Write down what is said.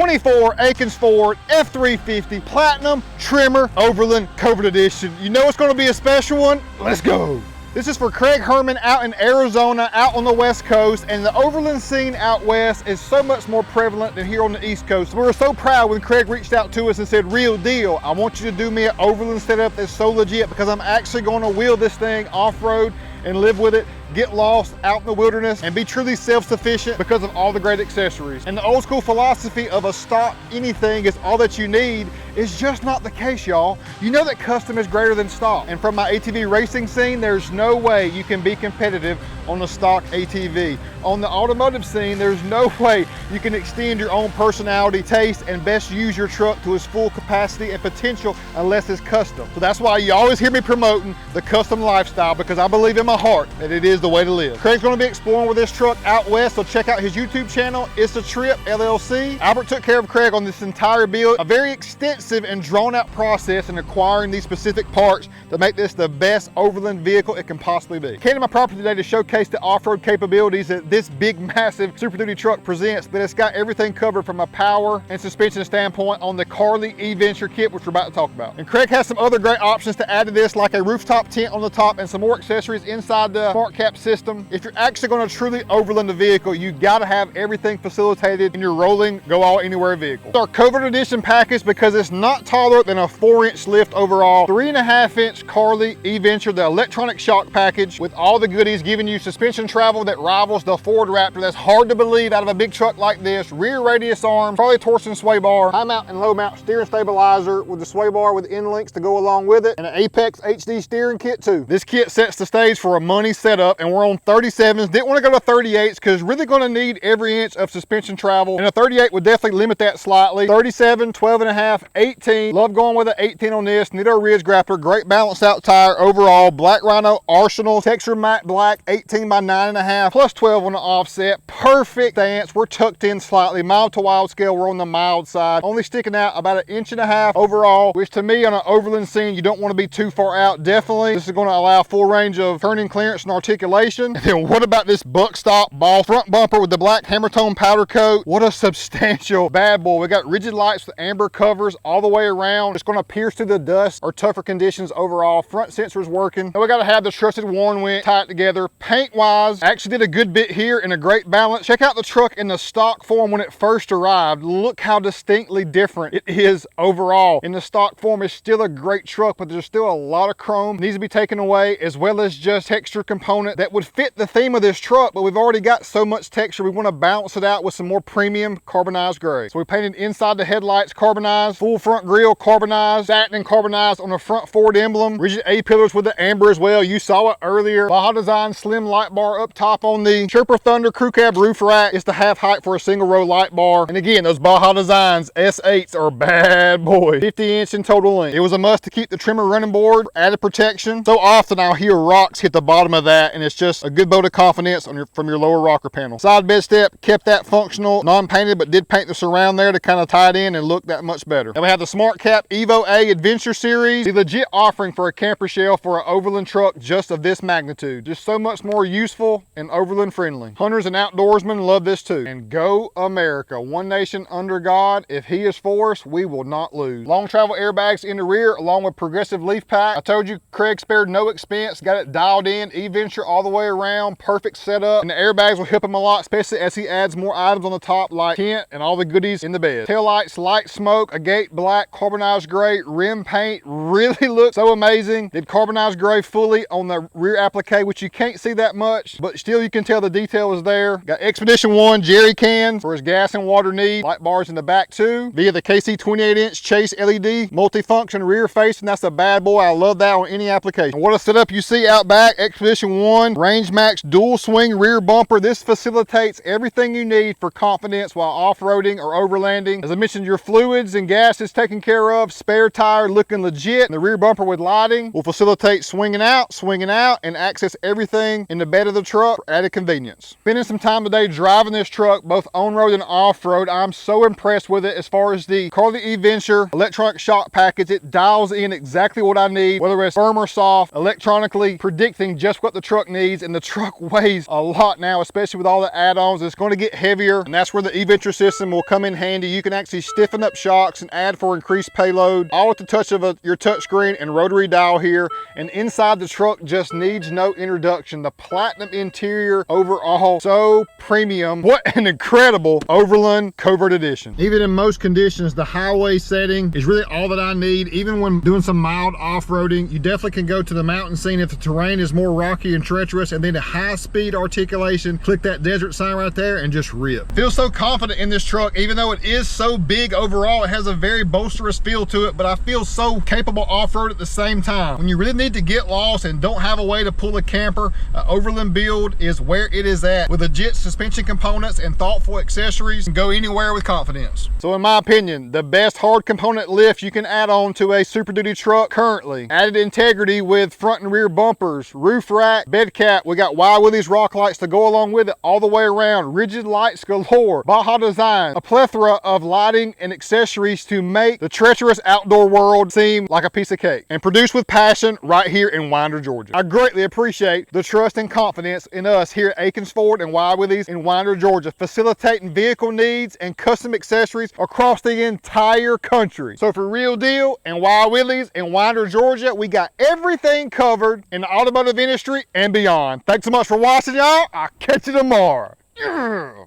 24 Akins Ford F350 Platinum Trimmer Overland Covered Edition. You know it's going to be a special one. Let's go. This is for Craig Herman out in Arizona, out on the West Coast, and the Overland scene out west is so much more prevalent than here on the East Coast. We were so proud when Craig reached out to us and said, real deal, I want you to do me an Overland setup that's so legit because I'm actually going to wheel this thing off-road and live with it, get lost out in the wilderness, and be truly self-sufficient because of all the great accessories. And the old school philosophy of a stock anything is all that you need is just not the case, y'all. You know that custom is greater than stock. And from my ATV racing scene, there's no way you can be competitive on a stock ATV. On the automotive scene, there's no way you can extend your own personality, taste, and best use your truck to its full capacity and potential unless it's custom. So that's why you always hear me promoting the custom lifestyle, because I believe in my heart that it is the way to live. Craig's gonna be exploring with this truck out west, so check out his YouTube channel, It's a Trip LLC. Albert took care of Craig on this entire build, a very extensive and drawn out process in acquiring these specific parts to make this the best Overland vehicle it can possibly be. Came to my property today to showcase the off-road capabilities that this big, massive Super Duty truck presents, but it's got everything covered from a power and suspension standpoint on the Carly E-Venture kit, which we're about to talk about. And Craig has some other great options to add to this, like a rooftop tent on the top and some more accessories inside the smart cap system. If you're actually going to truly overland the vehicle, you got to have everything facilitated in your rolling, go all anywhere vehicle. It's our covered edition package because it's not taller than a 4-inch lift overall, 3.5-inch Carly E-Venture, the electronic shock package with all the goodies, giving you suspension travel that rivals the Ford Raptor. That's hard to believe out of a big truck like this. Rear radius arms, Harley torsion sway bar, high mount and low mount steering stabilizer with the sway bar with end links to go along with it, and an Apex HD steering kit too. This kit sets the stage for a money setup, and we're on 37s. Didn't want to go to 38s because really going to need every inch of suspension travel, and a 38 would definitely limit that slightly. 37, 12.5, 18. Love going with an 18 on this. Nitto Ridge Grappler, great balanced out tire overall. Black Rhino Arsenal, texture matte black, 18 by 9.5, plus 12 on the offset. Perfect stance. We're tucked in slightly. Mild to wild scale, we're on the mild side. Only sticking out about 1.5 inches overall, which to me on an overland scene, you don't want to be too far out. Definitely, this is going to allow full range of turning clearance and articulation. And then what about this buck stop ball front bumper with the black hammer tone powder coat? What a substantial bad boy. We got rigid lights with amber covers all the way around. It's going to pierce through the dust or tougher conditions overall. Front sensors working. And we got to have the trusted Warn winch tied together. Paint wise, actually did a good bit here in a great balance. Check out the truck in the stock form when it first arrived. Look how distinctly different it is overall. In the stock form, it's still a great truck, but there's still a lot of chrome needs to be taken away, as well as just texture component that would fit the theme of this truck, but we've already got so much texture, we want to balance it out with some more premium carbonized gray. So we painted inside the headlights carbonized, full front grille carbonized, satin and carbonized on the front Ford emblem, rigid A-pillars with the amber as well. You saw it earlier. Baja Design slim light bar up top on the Chirper Thunder crew cab roof rack. It's the half height for a single row light bar. And again, those Baja Designs S8s are bad boy. 50-inch in total length. It was a must to keep the trimmer running board, added protection. So often I'll hear rocks hit the bottom of that, and it's just a good vote of confidence on from your lower rocker panel. Side bed step, kept that functional, non-painted, but did paint the surround there to kind of tie it in and look that much better. And we have the Smart Cap Evo A Adventure Series, the legit offering for a camper shell for an overland truck just of this magnitude. Just so much more useful and overland friendly. Hunters and outdoorsmen love this too. And go America, one nation under God. If he is for us, we will not lose. Long travel airbags in the rear along with progressive leaf pack. I told you Craig spared no expense, got it dialed in, E-Venture all the way around, perfect setup. And the airbags will help him a lot, especially as he adds more items on the top like tent and all the goodies in the bed. Taillights, light smoke, agate black, carbonized gray, rim paint, really looks so amazing. Did carbonized gray fully on the rear applique, which you can't see that much, but still you can tell the detail is there. Got Expedition 1 jerry cans for his gas and water need. Light bars in the back too. Via the KC 28-inch Chase LED multifunction rear face, and that's a bad boy. I love that on any application. And what a setup you see out back. Expedition 1 Range Max dual swing rear bumper. This facilitates everything you need for confidence while off-roading or overlanding. As I mentioned, your fluids and gas is taken care of. Spare tire looking legit. And the rear bumper with lighting will facilitate swinging out, and access everything in the bed of the truck for added convenience. Spending some time today driving this truck, both on-road and off-road. I'm so impressed with it as far as the Carly E-Venture electronic shock package. It dials in exactly what I need, whether it's firm or soft, electronically predicting just what the truck truck needs, and the truck weighs a lot now, especially with all the add-ons. It's going to get heavier, and that's where the e-venture system will come in handy. You can actually stiffen up shocks and add for increased payload, all at the touch of your touchscreen and rotary dial here. And inside the truck just needs no introduction. The platinum interior overall, so premium. What an incredible Overland Covert Edition. Even in most conditions, the highway setting is really all that I need. Even when doing some mild off-roading, you definitely can go to the mountain scene if the terrain is more rocky and treacherous, and then a high-speed articulation, click that desert sign right there and just rip. Feel so confident in this truck, even though it is so big overall. It has a very boisterous feel to it, but I feel so capable off-road at the same time. When you really need to get lost and don't have a way to pull a camper, Overland build is where it is at. With legit suspension components and thoughtful accessories, and go anywhere with confidence. So in my opinion, the best hard component lift you can add on to a Super Duty truck currently. Added integrity with front and rear bumpers, roof rack, bed cap. We got wide wheelies rock lights to go along with it all the way around. Rigid lights galore. Baja design. A plethora of lighting and accessories to make the treacherous outdoor world seem like a piece of cake. And produced with passion right here in Winder, Georgia. I greatly appreciate the trust and confidence in us here at Akins Ford and Wide Wheelies in Winder, Georgia, facilitating vehicle needs and custom accessories across the entire country. So for real deal and Wide Wheelies in Winder, Georgia, we got everything covered in the automotive industry and beyond. Thanks so much for watching, y'all. I'll catch you tomorrow. Yeah.